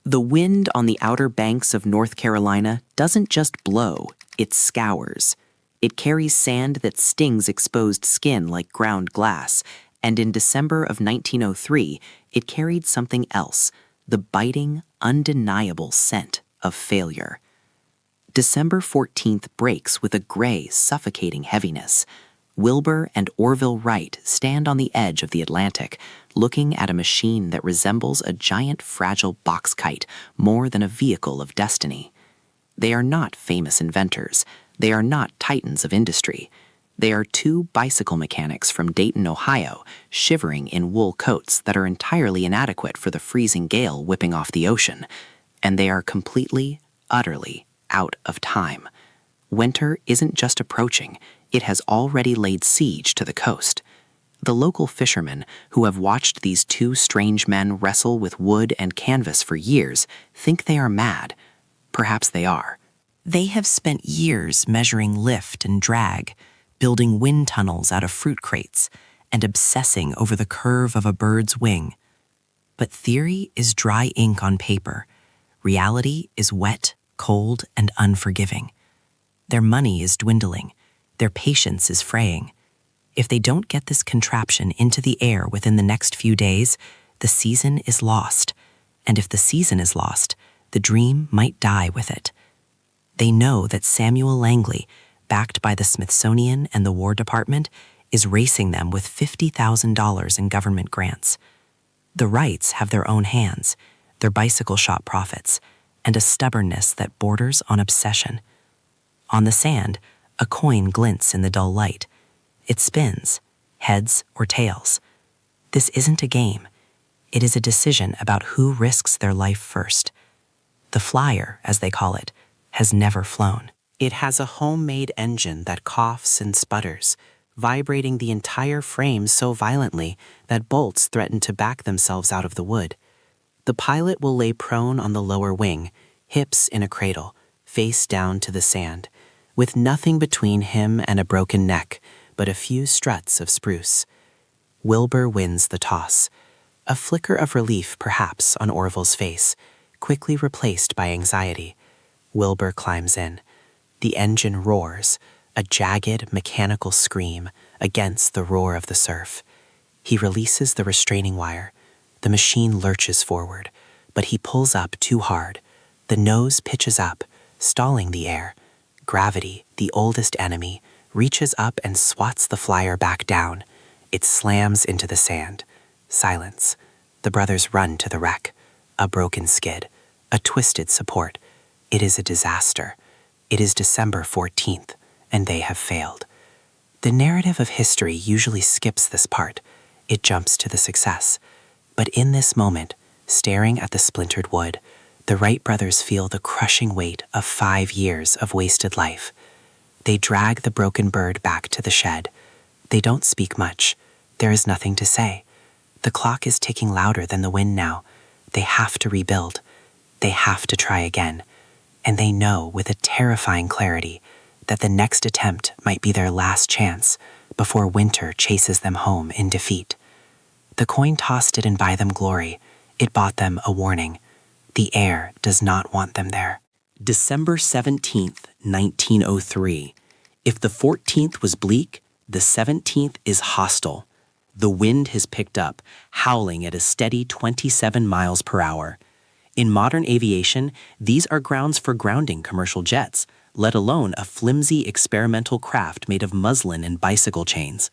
The wind on the outer banks of North Carolina doesn't just blow, it scours. It carries sand that stings exposed skin like ground glass, and in December of 1903, it carried something else, the biting, undeniable scent of failure. December 14th breaks with a gray, suffocating heaviness. Wilbur and Orville Wright stand on the edge of the Atlantic, looking at a machine that resembles a giant fragile box kite more than a vehicle of destiny. They are not famous inventors. They are not titans of industry. They are two bicycle mechanics from Dayton, Ohio, shivering in wool coats that are entirely inadequate for the freezing gale whipping off the ocean. And they are completely, utterly out of time. Winter isn't just approaching, it has already laid siege to the coast. The local fishermen, who have watched these two strange men wrestle with wood and canvas for years, think they are mad. Perhaps they are. They have spent years measuring lift and drag, building wind tunnels out of fruit crates, and obsessing over the curve of a bird's wing. But theory is dry ink on paper. Reality is wet, cold, and unforgiving. Their money is dwindling. Their patience is fraying. If they don't get this contraption into the air within the next few days, the season is lost. And if the season is lost, the dream might die with it. They know that Samuel Langley, backed by the Smithsonian and the War Department, is racing them with $50,000 in government grants. The Wrights have their own hands, their bicycle shop profits, and a stubbornness that borders on obsession. On the sand, a coin glints in the dull light. It spins, heads or tails. This isn't a game. It is a decision about who risks their life first. The flyer, as they call it, has never flown. It has a homemade engine that coughs and sputters, vibrating the entire frame so violently that bolts threaten to back themselves out of the wood. The pilot will lay prone on the lower wing, hips in a cradle, face down to the sand, with nothing between him and a broken neck but a few struts of spruce. Wilbur wins the toss. A flicker of relief, perhaps, on Orville's face, quickly replaced by anxiety. Wilbur climbs in. The engine roars, a jagged, mechanical scream against the roar of the surf. He releases the restraining wire. The machine lurches forward, but he pulls up too hard. The nose pitches up, stalling the air. Gravity, the oldest enemy, reaches up and swats the flyer back down. It slams into the sand. Silence. The brothers run to the wreck. A broken skid. A twisted support. It is a disaster. It is December 14th, and they have failed. The narrative of history usually skips this part. It jumps to the success. But in this moment, staring at the splintered wood, the Wright brothers feel the crushing weight of 5 years of wasted life. They drag the broken bird back to the shed. They don't speak much. There is nothing to say. The clock is ticking louder than the wind now. They have to rebuild. They have to try again. And they know with a terrifying clarity that the next attempt might be their last chance before winter chases them home in defeat. The coin toss didn't buy them glory. It bought them a warning. The air does not want them there. December 17th, 1903. If the 14th was bleak, the 17th is hostile. The wind has picked up, howling at a steady 27 miles per hour. In modern aviation, these are grounds for grounding commercial jets, let alone a flimsy experimental craft made of muslin and bicycle chains.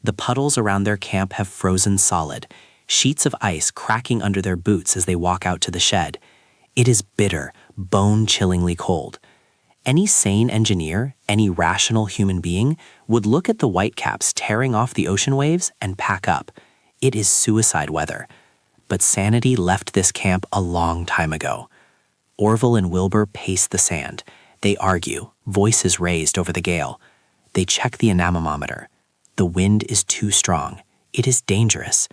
The puddles around their camp have frozen solid, sheets of ice cracking under their boots as they walk out to the shed. It is bitter, bone-chillingly cold. Any sane engineer, any rational human being, would look at the whitecaps tearing off the ocean waves and pack up. It is suicide weather. But sanity left this camp a long time ago. Orville and Wilbur pace the sand. They argue, voices raised over the gale. They check the anemometer. The wind is too strong. It is dangerous.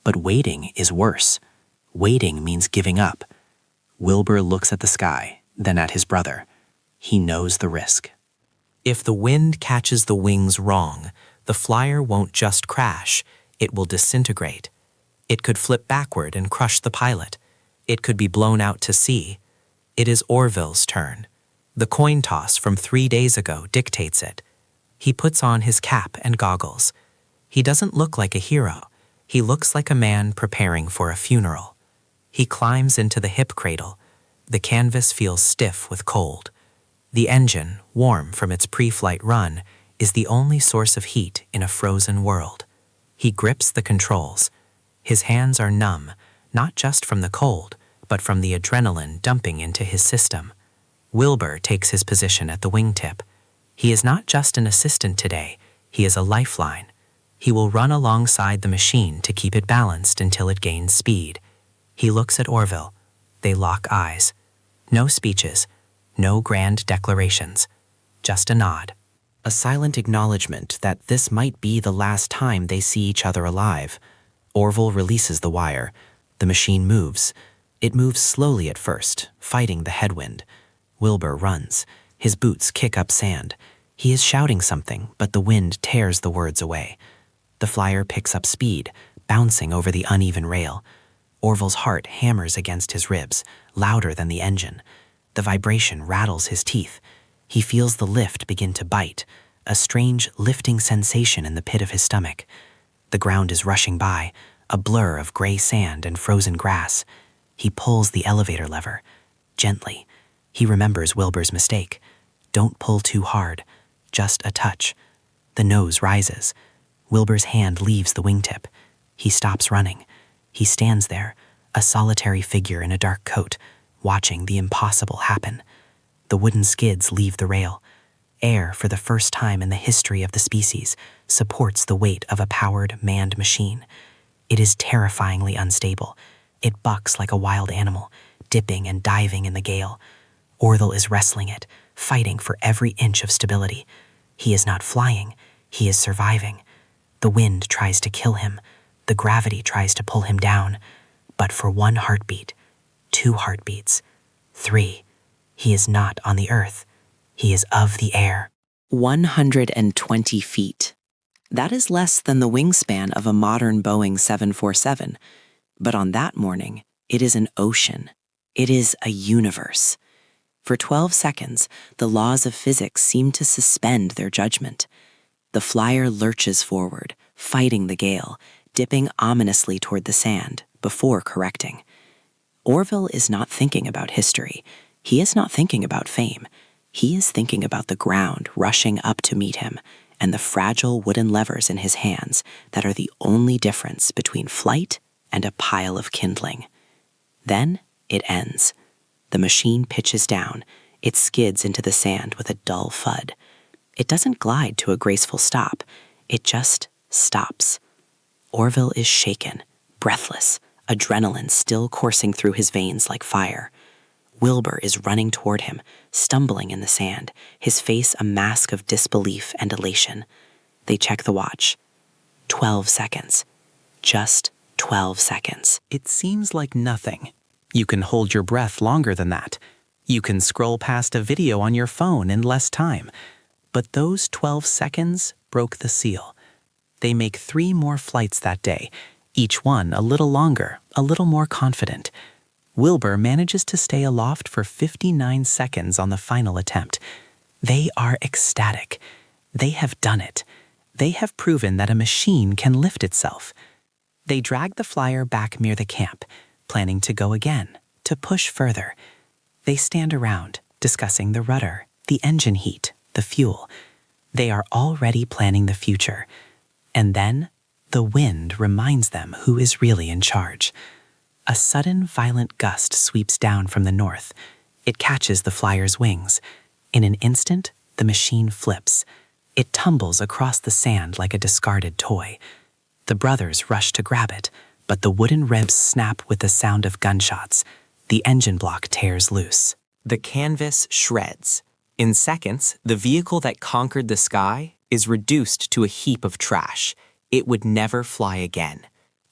But waiting is worse. Waiting means giving up. Wilbur looks at the sky, then at his brother. He knows the risk. If the wind catches the wings wrong, the flyer won't just crash, it will disintegrate. It could flip backward and crush the pilot. It could be blown out to sea. It is Orville's turn. The coin toss from 3 days ago dictates it. He puts on his cap and goggles. He doesn't look like a hero. He looks like a man preparing for a funeral. He climbs into the hip cradle. The canvas feels stiff with cold. The engine, warm from its pre-flight run, is the only source of heat in a frozen world. He grips the controls. His hands are numb, not just from the cold, but from the adrenaline dumping into his system. Wilbur takes his position at the wingtip. He is not just an assistant today, he is a lifeline. He will run alongside the machine to keep it balanced until it gains speed. He looks at Orville. They lock eyes. No speeches, no grand declarations, just a nod. A silent acknowledgement that this might be the last time they see each other alive. Orville releases the wire. The machine moves. It moves slowly at first, fighting the headwind. Wilbur runs. His boots kick up sand. He is shouting something, but the wind tears the words away. The flyer picks up speed, bouncing over the uneven rail. Orville's heart hammers against his ribs, louder than the engine. The vibration rattles his teeth. He feels the lift begin to bite, a strange lifting sensation in the pit of his stomach. The ground is rushing by, a blur of gray sand and frozen grass. He pulls the elevator lever. Gently. He remembers Wilbur's mistake. Don't pull too hard, just a touch. The nose rises. Wilbur's hand leaves the wingtip. He stops running. He stands there, a solitary figure in a dark coat, watching the impossible happen. The wooden skids leave the rail. Air, for the first time in the history of the species, supports the weight of a powered, manned machine. It is terrifyingly unstable. It bucks like a wild animal, dipping and diving in the gale. Orville is wrestling it, fighting for every inch of stability. He is not flying. He is surviving. The wind tries to kill him. The gravity tries to pull him down. But for 1 heartbeat, 2 heartbeats, 3, he is not on the earth. He is of the air. 120 feet. That is less than the wingspan of a modern Boeing 747. But on that morning, it is an ocean. It is a universe. For 12 seconds, the laws of physics seem to suspend their judgment. The flyer lurches forward, fighting the gale, dipping ominously toward the sand before correcting. Orville is not thinking about history. He is not thinking about fame. He is thinking about the ground rushing up to meet him and the fragile wooden levers in his hands that are the only difference between flight and a pile of kindling. Then it ends. The machine pitches down. It skids into the sand with a dull thud. It doesn't glide to a graceful stop. It just stops. Orville is shaken, breathless, adrenaline still coursing through his veins like fire. Wilbur is running toward him, stumbling in the sand, his face a mask of disbelief and elation. They check the watch. 12 seconds. Just 12 seconds. It seems like nothing. You can hold your breath longer than that. You can scroll past a video on your phone in less time. But those 12 seconds broke the seal. They make 3 more flights that day, each one a little longer, a little more confident. Wilbur manages to stay aloft for 59 seconds on the final attempt. They are ecstatic. They have done it. They have proven that a machine can lift itself. They drag the flyer back near the camp, planning to go again, to push further. They stand around, discussing the rudder, the engine heat, the fuel. They are already planning the future. And then, the wind reminds them who is really in charge. A sudden, violent gust sweeps down from the north. It catches the flyer's wings. In an instant, the machine flips. It tumbles across the sand like a discarded toy. The brothers rush to grab it, but the wooden ribs snap with the sound of gunshots. The engine block tears loose. The canvas shreds. In seconds, the vehicle that conquered the sky is reduced to a heap of trash. It would never fly again.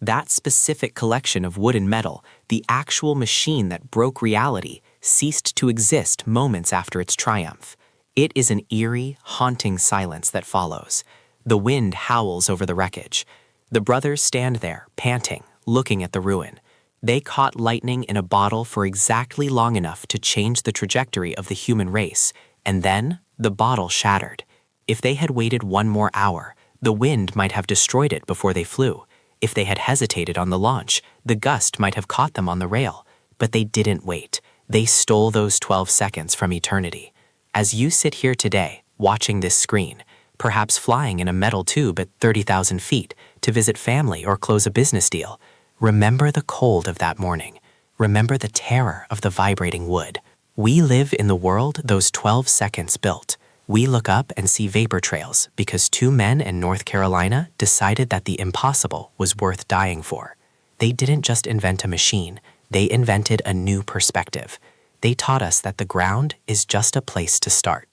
That specific collection of wood and metal, the actual machine that broke reality, ceased to exist moments after its triumph. It is an eerie, haunting silence that follows. The wind howls over the wreckage. The brothers stand there, panting, looking at the ruin. They caught lightning in a bottle for exactly long enough to change the trajectory of the human race, and then the bottle shattered. If they had waited one more hour, the wind might have destroyed it before they flew. If they had hesitated on the launch, the gust might have caught them on the rail. But they didn't wait. They stole those 12 seconds from eternity. As you sit here today, watching this screen, perhaps flying in a metal tube at 30,000 feet to visit family or close a business deal, remember the cold of that morning. Remember the terror of the vibrating wood. We live in the world those 12 seconds built. We look up and see vapor trails because two men in North Carolina decided that the impossible was worth dying for. They didn't just invent a machine, they invented a new perspective. They taught us that the ground is just a place to start.